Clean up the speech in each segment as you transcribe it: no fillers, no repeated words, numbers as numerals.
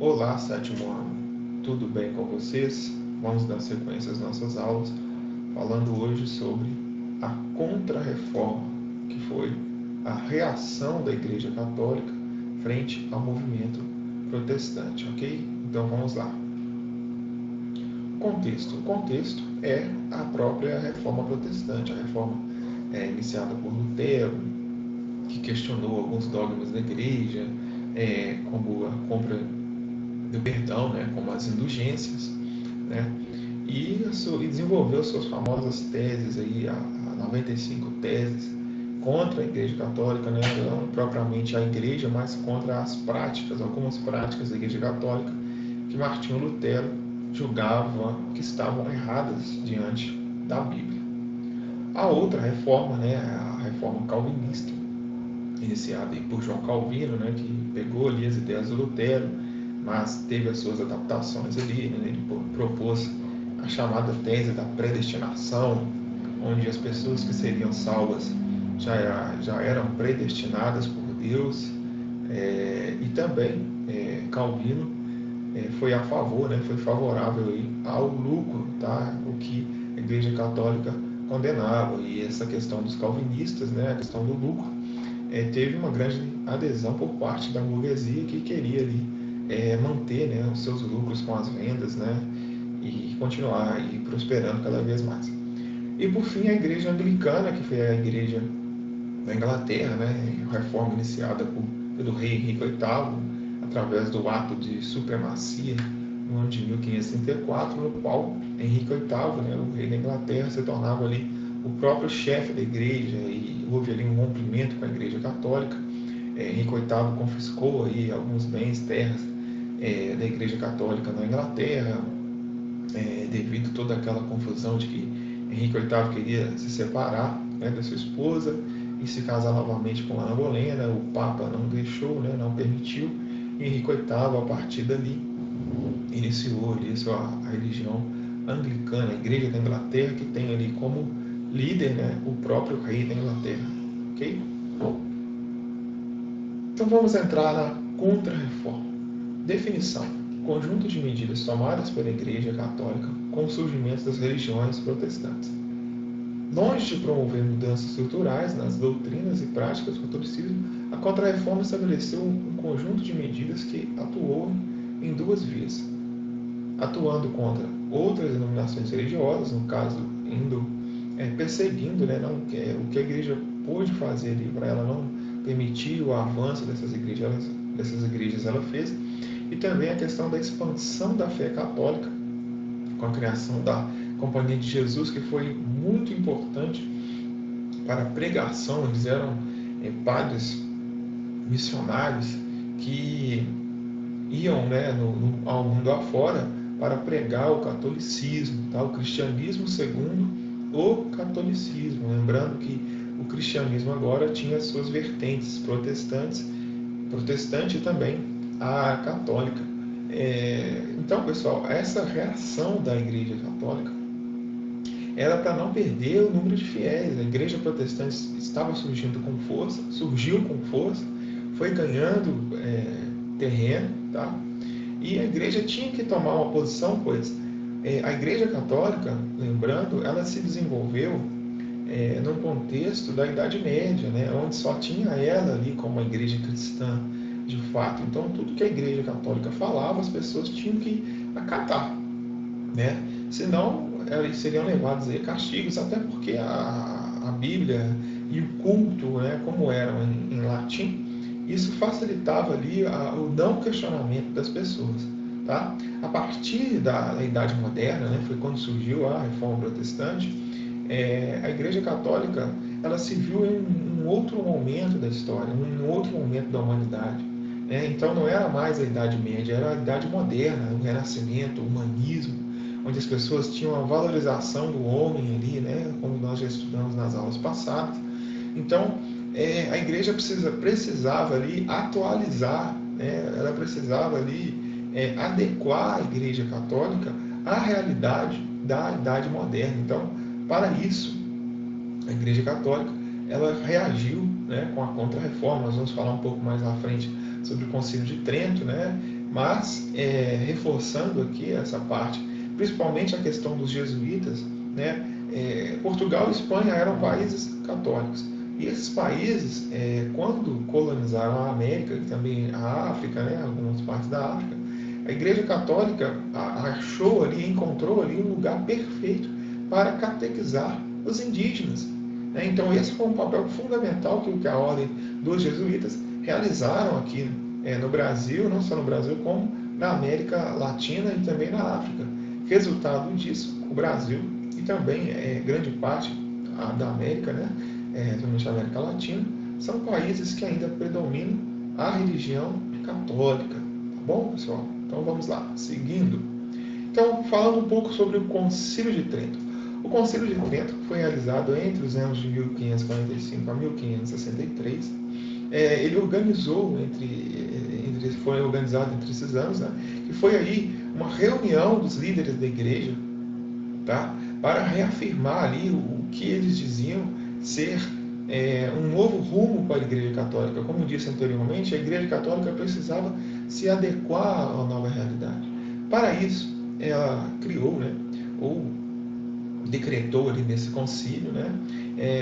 Olá, sétimo ano. Tudo bem com vocês? Vamos dar sequência às nossas aulas, falando hoje sobre a Contra-Reforma, que foi a reação da Igreja Católica frente ao movimento protestante, ok? Então vamos lá. O contexto é a própria Reforma Protestante, a Reforma iniciada por Lutero, que questionou alguns dogmas da Igreja, como a compra do perdão, né, como as indulgências, né, e desenvolveu suas famosas teses, aí, a 95 teses, contra a Igreja Católica, né, não propriamente a Igreja, mas contra as práticas, algumas práticas da Igreja Católica, que Martinho Lutero julgava que estavam erradas diante da Bíblia. A outra reforma, né, a reforma calvinista, iniciada por João Calvino, né, que pegou ali as ideias do Lutero, mas teve as suas adaptações ali, né, ele propôs a chamada tese da predestinação, onde as pessoas que seriam salvas já eram predestinadas por Deus, e também Calvino foi a favor, né, foi favorável aí ao lucro, tá, o que a Igreja Católica condenava, e essa questão dos calvinistas, né, a questão do lucro, teve uma grande adesão por parte da burguesia que queria ali manter, né, os seus lucros com as vendas, né, e continuar aí prosperando cada vez mais. E por fim a Igreja Anglicana, que foi a Igreja da Inglaterra, né, a reforma iniciada pelo rei Henrique VIII, através do ato de supremacia no ano de 1534, no qual Henrique VIII, né, o rei da Inglaterra, se tornava ali o próprio chefe da igreja, e houve ali um rompimento com a Igreja Católica. Henrique VIII confiscou aí alguns bens, terras da Igreja Católica na Inglaterra, devido a toda aquela confusão de que Henrique VIII queria se separar, né, da sua esposa e se casar novamente com Ana Bolena. O Papa não deixou, né, não permitiu, e Henrique VIII, a partir dali, iniciou a religião anglicana, a Igreja da Inglaterra, que tem ali como líder, né, o próprio rei da Inglaterra. Ok? Então vamos entrar na Contra-Reforma. Definição: conjunto de medidas tomadas pela Igreja Católica com o surgimento das religiões protestantes. Longe de promover mudanças estruturais nas doutrinas e práticas do catolicismo, a Contra-Reforma estabeleceu um conjunto de medidas que atuou em duas vias: atuando contra outras denominações religiosas, no caso, perseguindo, né, o que a Igreja pôde fazer para ela não permitir o avanço dessas igrejas, ela fez, e também a questão da expansão da fé católica, com a criação da Companhia de Jesus, que foi muito importante para a pregação. Eles eram padres missionários que iam, né, ao mundo afora para pregar o catolicismo, tá? O cristianismo segundo o catolicismo. Lembrando que o cristianismo agora tinha as suas vertentes protestante e também a católica. Então, pessoal, essa reação da Igreja Católica era para não perder o número de fiéis. A Igreja Protestante estava surgiu com força, foi ganhando terreno, tá? E a Igreja tinha que tomar uma posição, pois a Igreja Católica, lembrando, ela se desenvolveu num contexto da Idade Média, né, onde só tinha ela ali como uma igreja cristã de fato. Então, tudo que a Igreja Católica falava, as pessoas tinham que acatar, né? Senão, elas seriam levadas a castigos, até porque a Bíblia e o culto, né, como eram em latim, isso facilitava ali o não questionamento das pessoas. Tá? A partir da Idade Moderna, né, foi quando surgiu a Reforma Protestante. A Igreja Católica, ela se viu em um outro momento da história, em um outro momento da humanidade. Então não era mais a Idade Média, era a Idade Moderna, o Renascimento, o humanismo, onde as pessoas tinham a valorização do homem ali, né, como nós já estudamos nas aulas passadas. Então, a Igreja precisava ali atualizar, né, ela precisava ali adequar a Igreja Católica à realidade da Idade Moderna. Então, para isso, a Igreja Católica, ela reagiu, né, com a Contra-Reforma. Nós vamos falar um pouco mais à frente sobre o Concílio de Trento, né, Mas, reforçando aqui essa parte, principalmente a questão dos jesuítas, né, Portugal e Espanha eram países católicos. E esses países, quando colonizaram a América e também a África, né, algumas partes da África, a Igreja Católica achou ali, encontrou ali um lugar perfeito para catequizar os indígenas. Né? Então, esse foi um papel fundamental que a Ordem dos Jesuítas realizaram aqui no Brasil, não só no Brasil, como na América Latina e também na África. Resultado disso, o Brasil e também grande parte da América, né, principalmente a América Latina, são países que ainda predominam a religião católica. Tá bom, pessoal? Então vamos lá, seguindo. Então, falando um pouco sobre o Concílio de Trento. O Concílio de Trento foi realizado entre os anos de 1545 a 1563. Ele organizou foi organizado entre esses anos, né? E foi aí uma reunião dos líderes da igreja, tá? Para reafirmar ali o que eles diziam ser um novo rumo para a Igreja Católica. Como disse anteriormente, a Igreja Católica precisava se adequar à nova realidade. Para isso, ela criou, né, ou decretou ali nesse concílio, né,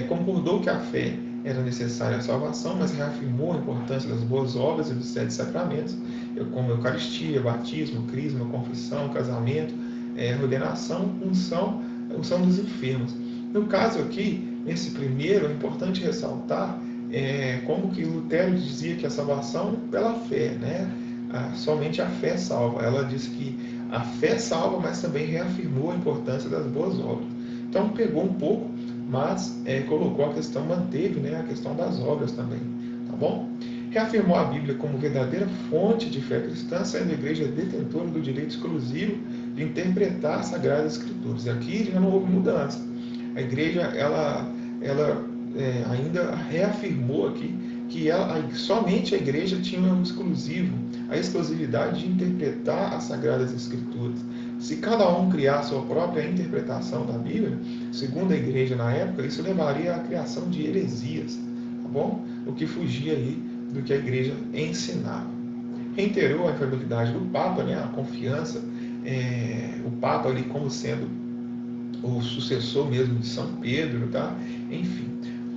concordou que a fé era necessária à salvação, mas reafirmou a importância das boas obras e dos 7 sacramentos, como Eucaristia, batismo, crisma, confissão, casamento, ordenação, unção dos enfermos. No caso aqui, nesse primeiro, é importante ressaltar como que Lutero dizia que a salvação pela fé, né? Somente a fé salva. Ela disse que a fé salva, mas também reafirmou a importância das boas obras. Então pegou um pouco, mas colocou a questão, manteve, né, a questão das obras também, tá bom? Reafirmou a Bíblia como verdadeira fonte de fé cristã, sendo a igreja detentora do direito exclusivo de interpretar as Sagradas Escrituras. E aqui já não houve mudança. A igreja ela ainda reafirmou aqui que somente a igreja tinha um exclusivo, a exclusividade de interpretar as Sagradas Escrituras. Se cada um criar a sua própria interpretação da Bíblia, segundo a igreja na época, isso levaria à criação de heresias, tá bom? O que fugia aí do que a igreja ensinava. Reiterou a infalibilidade do Papa, né? A confiança, o Papa ali como sendo o sucessor mesmo de São Pedro, tá? Enfim.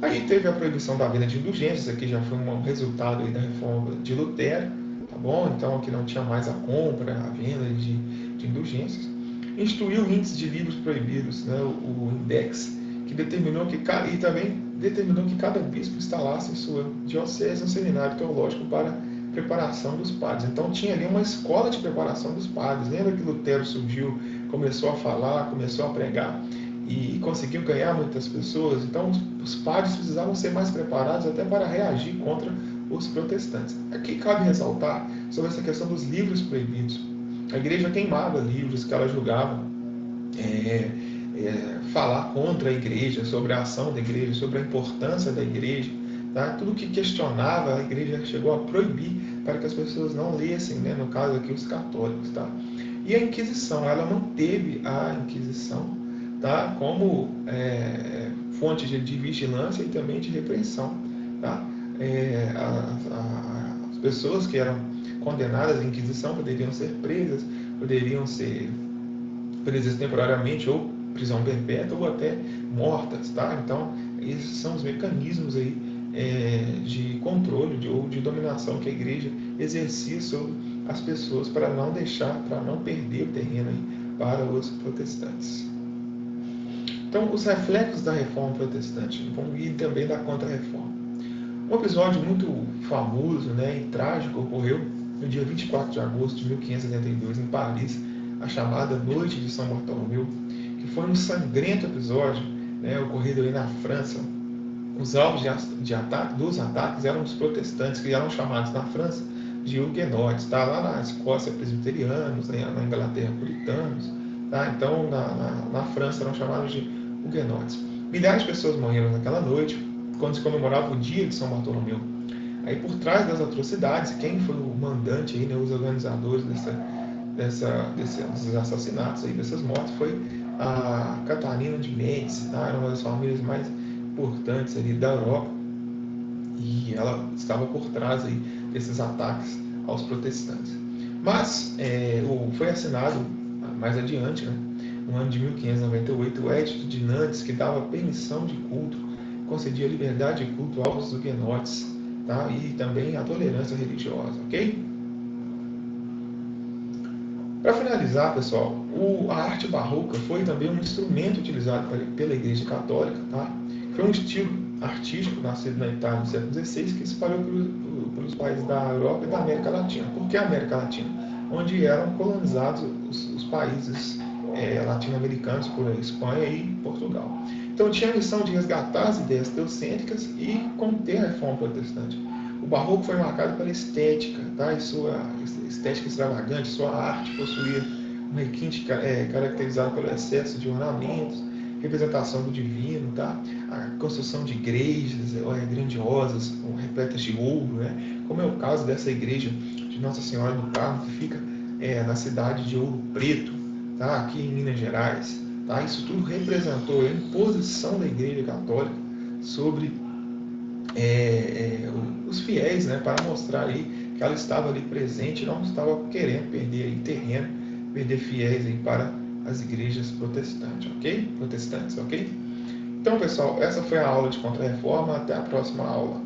Aí teve a proibição da venda de indulgências, aqui já foi um resultado aí da reforma de Lutero, tá bom? Então aqui não tinha mais a compra, a venda de indulgências. Instituiu o índice de livros proibidos, né? O index, que determinou que e também determinou que cada bispo instalasse em sua diocese um seminário teológico para preparação dos padres. Então tinha ali uma escola de preparação dos padres. Lembra que Lutero surgiu, começou a falar, começou a pregar e conseguiu ganhar muitas pessoas? Então os padres precisavam ser mais preparados até para reagir contra os protestantes. Aqui cabe ressaltar sobre essa questão dos livros proibidos. A igreja queimava livros que ela julgava falar contra a igreja, sobre a ação da igreja, sobre a importância da igreja. Tá? Tudo que questionava, a igreja chegou a proibir para que as pessoas não lessem, né? No caso aqui, os católicos. Tá? E a Inquisição, ela manteve a Inquisição, tá? Como fonte de vigilância e também de repressão. Tá? As pessoas que eram condenadas à Inquisição poderiam ser presas temporariamente ou prisão perpétua ou até mortas, tá? Então, esses são os mecanismos aí de controle ou de dominação que a igreja exercia sobre as pessoas para não perder o terreno aí para os protestantes. Então, os reflexos da reforma protestante e também da contra-reforma. Um episódio muito famoso, né, e trágico ocorreu no dia 24 de agosto de 1572 em Paris, a chamada Noite de São Bartolomeu, que foi um sangrento episódio, né, ocorrido aí na França. Os alvos dos ataques eram os protestantes, que eram chamados na França de huguenotes, tá? Lá na Escócia, presbiterianos, né? Na Inglaterra, puritanos, tá? Então, na França eram chamados de huguenotes. Milhares de pessoas morreram naquela noite, quando se comemorava o dia de São Bartolomeu. Aí, por trás das atrocidades, quem foi o mandante, aí, né, os organizadores desses assassinatos, aí, dessas mortes, foi a Catarina de Médici, tá? Era uma das famílias mais importantes ali da Europa, e ela estava por trás aí desses ataques aos protestantes. Mas foi assinado mais adiante, né, no ano de 1598, o Edito de Nantes, que dava permissão de culto, concedia liberdade de culto aos huguenotes, tá? E também a tolerância religiosa, ok? Para finalizar, pessoal, a arte barroca foi também um instrumento utilizado pela Igreja Católica, tá? Foi um estilo artístico nascido na Itália no século XVI que se espalhou pelos países da Europa e da América Latina. Por que América Latina? Onde eram colonizados os países latino-americanos por Espanha e Portugal. Então tinha a missão de resgatar as ideias teocêntricas e conter a reforma protestante. O barroco foi marcado pela estética, tá? E sua estética extravagante, sua arte possuía um requinte caracterizado pelo excesso de ornamentos, representação do divino, tá? A construção de igrejas grandiosas, repletas de ouro, né? Como é o caso dessa igreja de Nossa Senhora do Carmo, que fica na cidade de Ouro Preto, tá? Aqui em Minas Gerais. Tá? Isso tudo representou a imposição da Igreja Católica sobre os fiéis, né, para mostrar aí que ela estava ali presente, não estava querendo perder aí terreno, perder fiéis aí para as igrejas protestantes, ok? Então, pessoal, essa foi a aula de Contra-Reforma. Até a próxima aula.